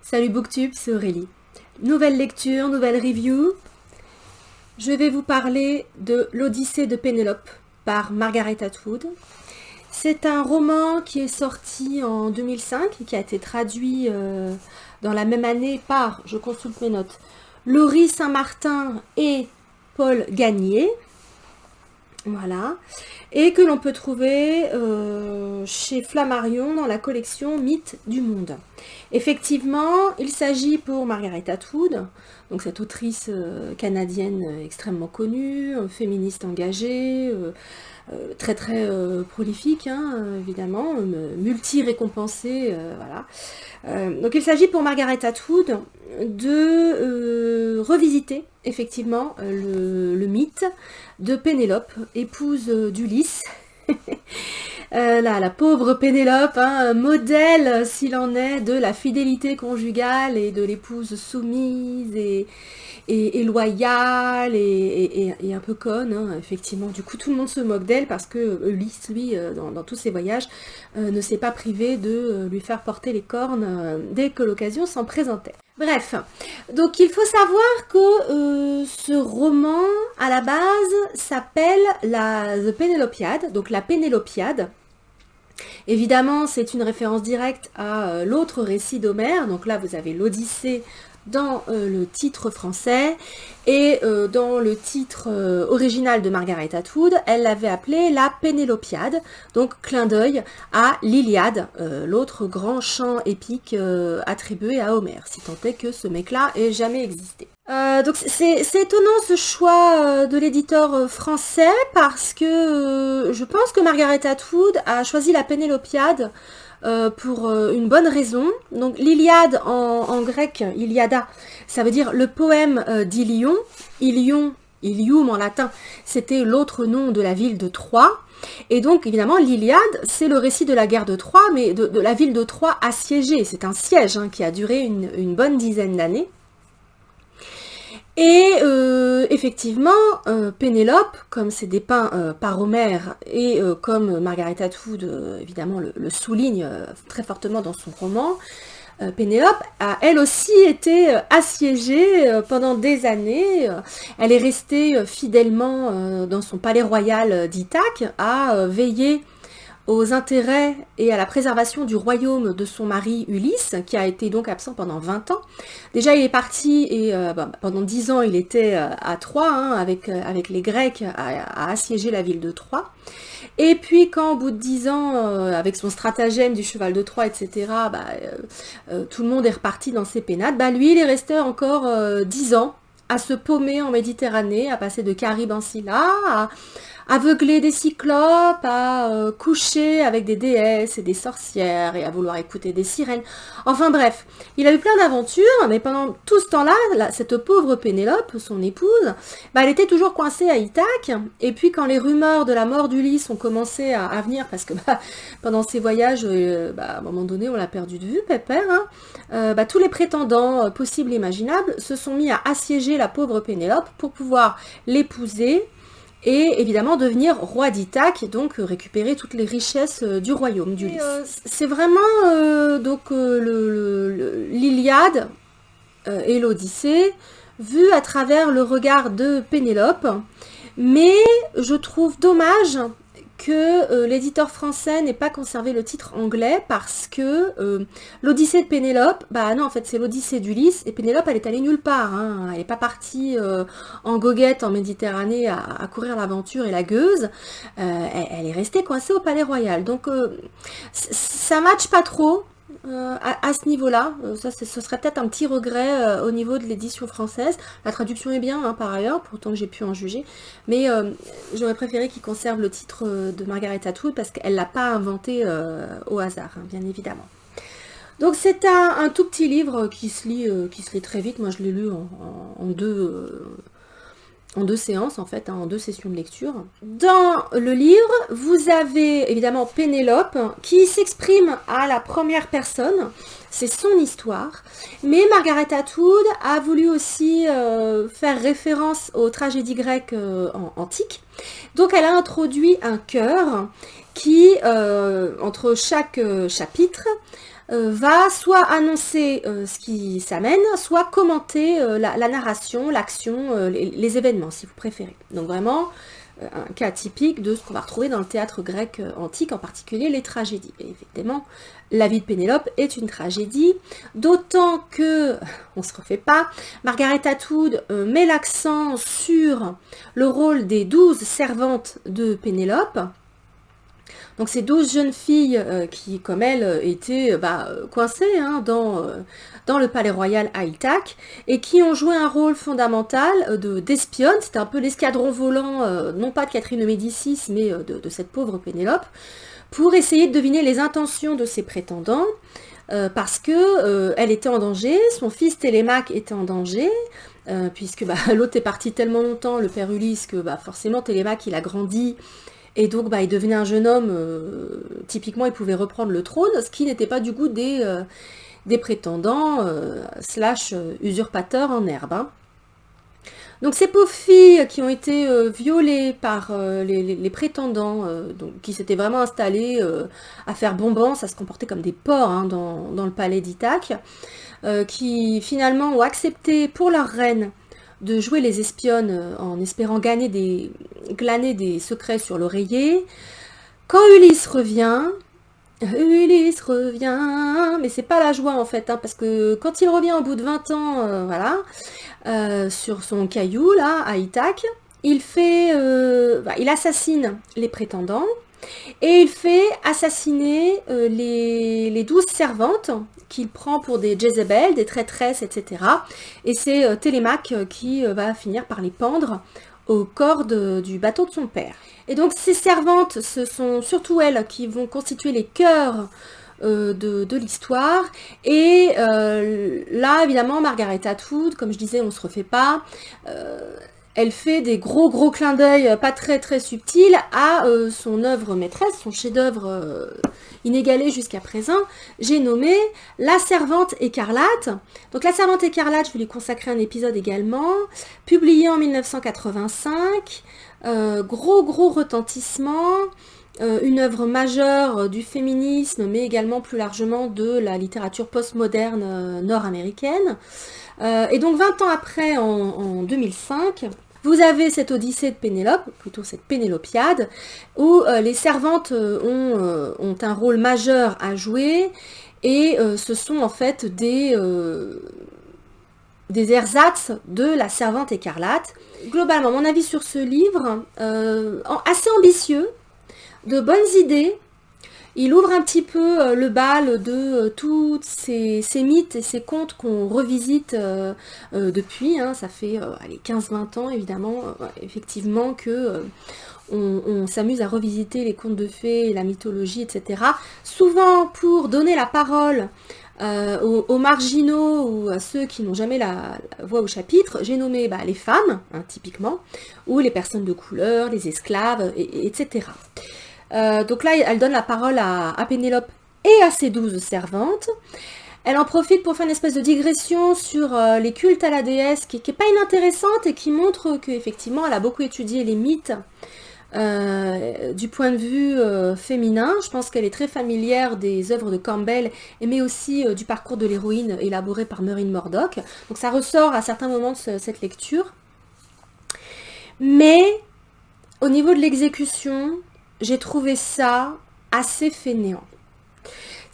Salut Booktube, c'est Aurélie. Nouvelle lecture, nouvelle review. Je vais vous parler de l'Odyssée de Pénélope par Margaret Atwood. C'est un roman qui est sorti en 2005 et qui a été traduit dans la même année par, je consulte mes notes, Laurie Saint-Martin et Paul Gagné. Voilà. Et que l'on peut trouver chez Flammarion dans la collection Mythes du Monde. Effectivement, il s'agit pour Margaret Atwood, donc cette autrice canadienne extrêmement connue, féministe engagée, très prolifique, hein, évidemment, multi-récompensée, voilà. Donc il s'agit pour Margaret Atwood de revisiter effectivement le mythe de Pénélope, épouse d'Ulysse. La pauvre Pénélope, hein, modèle s'il en est de la fidélité conjugale et de l'épouse soumise et loyale et un peu conne, hein, effectivement. Du coup, tout le monde se moque d'elle parce que Ulysse, lui, dans tous ses voyages, ne s'est pas privé de lui faire porter les cornes dès que l'occasion s'en présentait. Bref, donc il faut savoir que ce roman, à la base, s'appelle The Pénélopiade, donc la Pénélopiade. Évidemment, c'est une référence directe à l'autre récit d'Homère, donc là vous avez l'Odyssée dans le titre français, et dans le titre original de Margaret Atwood, elle l'avait appelé la Pénélopiade, donc clin d'œil à l'Iliade, l'autre grand chant épique attribué à Homère, si tant est que ce mec-là ait jamais existé. Donc c'est étonnant ce choix de l'éditeur français, parce que je pense que Margaret Atwood a choisi la Pénélopiade pour une bonne raison. Donc l'Iliade en grec, Iliada, ça veut dire le poème d'Ilion. Ilium en latin, c'était l'autre nom de la ville de Troie. Et donc évidemment l'Iliade, c'est le récit de la guerre de Troie, mais de la ville de Troie assiégée. C'est un siège hein, qui a duré une bonne dizaine d'années. Et effectivement, Pénélope, comme c'est dépeint par Homère et comme Margaret Atwood évidemment le souligne très fortement dans son roman, Pénélope a elle aussi été assiégée pendant des années. Elle est restée fidèlement dans son palais royal d'Ithaque à veiller aux intérêts et à la préservation du royaume de son mari Ulysse, qui a été donc absent pendant 20 ans. Déjà, il est parti et pendant 10 ans, il était à Troie, hein, avec les Grecs, à assiéger la ville de Troie. Et puis, quand au bout de 10 ans, avec son stratagème du cheval de Troie, etc., tout le monde est reparti dans ses pénades, lui, il est resté encore 10 ans à se paumer en Méditerranée, à passer de Caribe en Scylla, à aveugler des cyclopes, à coucher avec des déesses et des sorcières, et à vouloir écouter des sirènes. Enfin bref, il a eu plein d'aventures, mais pendant tout ce temps-là, cette pauvre Pénélope, son épouse, elle était toujours coincée à Ithaque, et puis quand les rumeurs de la mort d'Ulysse ont commencé à venir, parce que pendant ses voyages, à un moment donné, on l'a perdu de vue, Pépère, hein, tous les prétendants possibles et imaginables se sont mis à assiéger la pauvre Pénélope pour pouvoir l'épouser, et évidemment devenir roi d'Ithaque, donc récupérer toutes les richesses du royaume d'Ulysse. C'est vraiment l'Iliade et l'Odyssée vue à travers le regard de Pénélope, mais je trouve dommage que l'éditeur français n'ait pas conservé le titre anglais, parce que l'Odyssée de Pénélope, non, en fait c'est l'Odyssée d'Ulysse, et Pénélope elle est allée nulle part, hein. Elle n'est pas partie en goguette en Méditerranée à courir l'aventure et la gueuse, elle est restée coincée au Palais Royal, donc ça matche pas trop. À ce niveau-là, ce serait peut-être un petit regret au niveau de l'édition française. La traduction est bien, hein, par ailleurs, pourtant que j'ai pu en juger, mais j'aurais préféré qu'il conserve le titre de Margaret Atwood, parce qu'elle ne l'a pas inventé au hasard, hein, bien évidemment. Donc c'est un tout petit livre qui se lit très vite. Moi je l'ai lu en deux séances, en fait, hein, en 2 sessions de lecture. Dans le livre, vous avez évidemment Pénélope qui s'exprime à la première personne, c'est son histoire, mais Margaret Atwood a voulu aussi faire référence aux tragédies grecques antiques. Donc elle a introduit un chœur qui, entre chaque chapitre, va soit annoncer ce qui s'amène, soit commenter la narration, l'action, les événements, si vous préférez. Donc vraiment, un cas typique de ce qu'on va retrouver dans le théâtre grec antique, en particulier les tragédies. Et évidemment, la vie de Pénélope est une tragédie, d'autant que, on ne se refait pas, Margaret Atwood met l'accent sur le rôle des 12 servantes de Pénélope. Donc ces 12 jeunes filles qui, comme elle, étaient coincées dans le palais royal à Ithaque et qui ont joué un rôle fondamental d'espionne. C'était un peu l'escadron volant, non pas de Catherine de Médicis, mais de cette pauvre Pénélope, pour essayer de deviner les intentions de ses prétendants, parce que elle était en danger, son fils Télémaque était en danger, puisque l'autre est parti tellement longtemps, le père Ulysse, que forcément Télémaque il a grandi, et donc il devenait un jeune homme, typiquement il pouvait reprendre le trône, ce qui n'était pas du goût des prétendants, usurpateurs en herbe. Hein. Donc ces pauvres filles qui ont été violées par les prétendants, qui s'étaient vraiment installés à faire bombance, à se comporter comme des porcs hein, dans le palais d'Ithaque, qui finalement ont accepté pour leur reine de jouer les espionnes en espérant glaner des secrets sur l'oreiller. Quand Ulysse revient, mais c'est pas la joie en fait, hein, parce que quand il revient au bout de 20 ans, sur son caillou là, à Ithaque, il assassine les prétendants, et il fait assassiner les 12 servantes qu'il prend pour des Jézabel, des traîtresses, etc. Et c'est Télémaque qui va finir par les pendre aux cordes du bateau de son père. Et donc ces servantes, ce sont surtout elles qui vont constituer les cœurs de l'histoire. Et là, évidemment, Margaret Atwood, comme je disais, on ne se refait pas, elle fait des gros clins d'œil pas très subtils à son œuvre maîtresse, son chef-d'œuvre inégalé jusqu'à présent. J'ai nommé La Servante écarlate. Donc La Servante écarlate, je vais lui consacrer un épisode également, publié en 1985, gros retentissement, une œuvre majeure du féminisme, mais également plus largement de la littérature postmoderne nord-américaine. Et donc 20 ans après, en 2005, vous avez cette Odyssée de Pénélope, plutôt cette Pénélopiade, où les servantes ont un rôle majeur à jouer, et ce sont en fait des ersatz de La Servante écarlate. Globalement, mon avis sur ce livre, assez ambitieux, de bonnes idées. Il ouvre un petit peu le bal de tous ces mythes et ces contes qu'on revisite depuis. Hein, ça fait 15-20 ans, évidemment, effectivement, que on s'amuse à revisiter les contes de fées, et la mythologie, etc. Souvent pour donner la parole aux marginaux ou à ceux qui n'ont jamais la voix au chapitre. J'ai nommé les femmes, hein, typiquement, ou les personnes de couleur, les esclaves, etc. Donc là, elle donne la parole à Pénélope et à ses 12 servantes. Elle en profite pour faire une espèce de digression sur les cultes à la déesse, qui n'est pas inintéressante et qui montre qu'effectivement, elle a beaucoup étudié les mythes du point de vue féminin. Je pense qu'elle est très familière des œuvres de Campbell, mais aussi du parcours de l'héroïne élaboré par Maureen Murdoch. Donc ça ressort à certains moments de cette lecture. Mais au niveau de l'exécution, j'ai trouvé ça assez fainéant.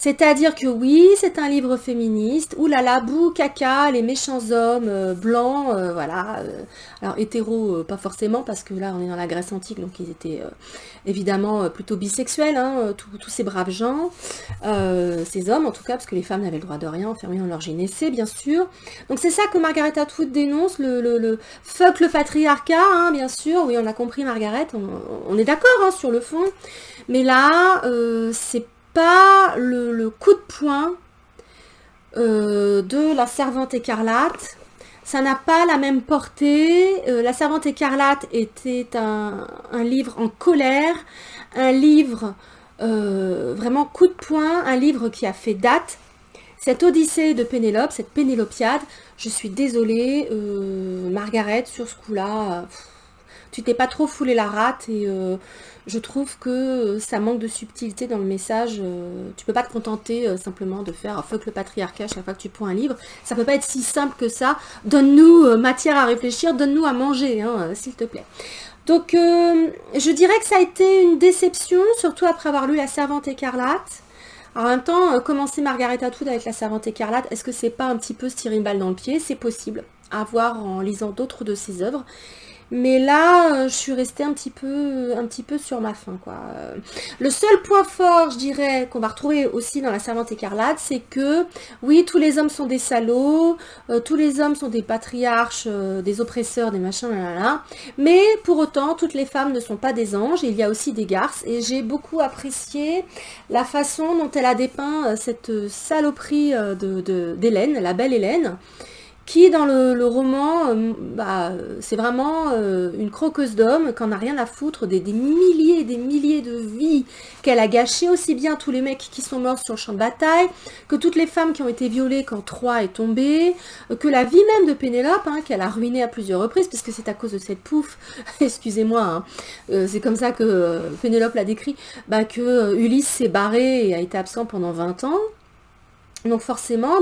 C'est-à-dire que oui, c'est un livre féministe, oulala, bouh, caca, les méchants hommes blancs, voilà. Alors hétéros, pas forcément, parce que là on est dans la Grèce antique, donc ils étaient évidemment plutôt bisexuels, hein, tous ces braves gens, ces hommes en tout cas, parce que les femmes n'avaient le droit de rien, enfermées dans leur gynécée, bien sûr. Donc c'est ça que Margaret Atwood dénonce, le fuck le patriarcat, hein, bien sûr. Oui, on a compris, Margaret, on est d'accord hein, sur le fond, mais là, c'est pas le coup de poing de La Servante écarlate. Ça n'a pas la même portée. La Servante écarlate était un livre en colère, un livre vraiment coup de poing, un livre qui a fait date. Cette Odyssée de Pénélope, cette Pénélopiade, je suis désolée, Margaret, sur ce coup-là, tu t'es pas trop foulé la rate et je trouve que ça manque de subtilité dans le message. Tu peux pas te contenter simplement de faire fuck le patriarcat à chaque fois que tu prends un livre. Ça peut pas être si simple que ça. Donne-nous matière à réfléchir, donne-nous à manger, hein, s'il te plaît. Donc, je dirais que ça a été une déception, surtout après avoir lu La Servante écarlate. Alors, en même temps, commencer Margaret Atwood avec La Servante écarlate, est-ce que c'est pas un petit peu se tirer une balle dans le pied? C'est possible, à voir en lisant d'autres de ses œuvres. Mais là, je suis restée un petit peu sur ma faim, quoi. Le seul point fort, je dirais, qu'on va retrouver aussi dans La Servante écarlate, c'est que, oui, tous les hommes sont des salauds, tous les hommes sont des patriarches, des oppresseurs, des machins, là, mais pour autant, toutes les femmes ne sont pas des anges, et il y a aussi des garces, et j'ai beaucoup apprécié la façon dont elle a dépeint cette saloperie d'Hélène, la belle Hélène, qui dans le roman, c'est vraiment une croqueuse d'hommes, qu'en a rien à foutre des milliers et des milliers de vies qu'elle a gâchées, aussi bien tous les mecs qui sont morts sur le champ de bataille, que toutes les femmes qui ont été violées quand Troie est tombée, que la vie même de Pénélope, hein, qu'elle a ruinée à plusieurs reprises, parce que c'est à cause de cette pouffe, excusez-moi, hein, c'est comme ça que Pénélope l'a décrit, que Ulysse s'est barré et a été absent pendant 20 ans. Donc forcément,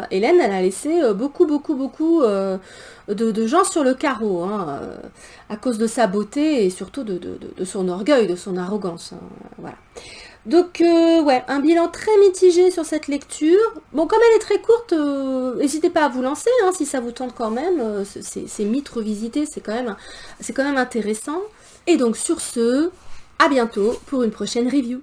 Hélène, elle a laissé beaucoup de gens sur le carreau, hein, à cause de sa beauté et surtout de son orgueil, de son arrogance. Hein, voilà. Donc, ouais, un bilan très mitigé sur cette lecture. Bon, comme elle est très courte, n'hésitez pas à vous lancer, hein, si ça vous tente quand même. Ces mythes revisités, c'est quand même intéressant. Et donc, sur ce, à bientôt pour une prochaine review.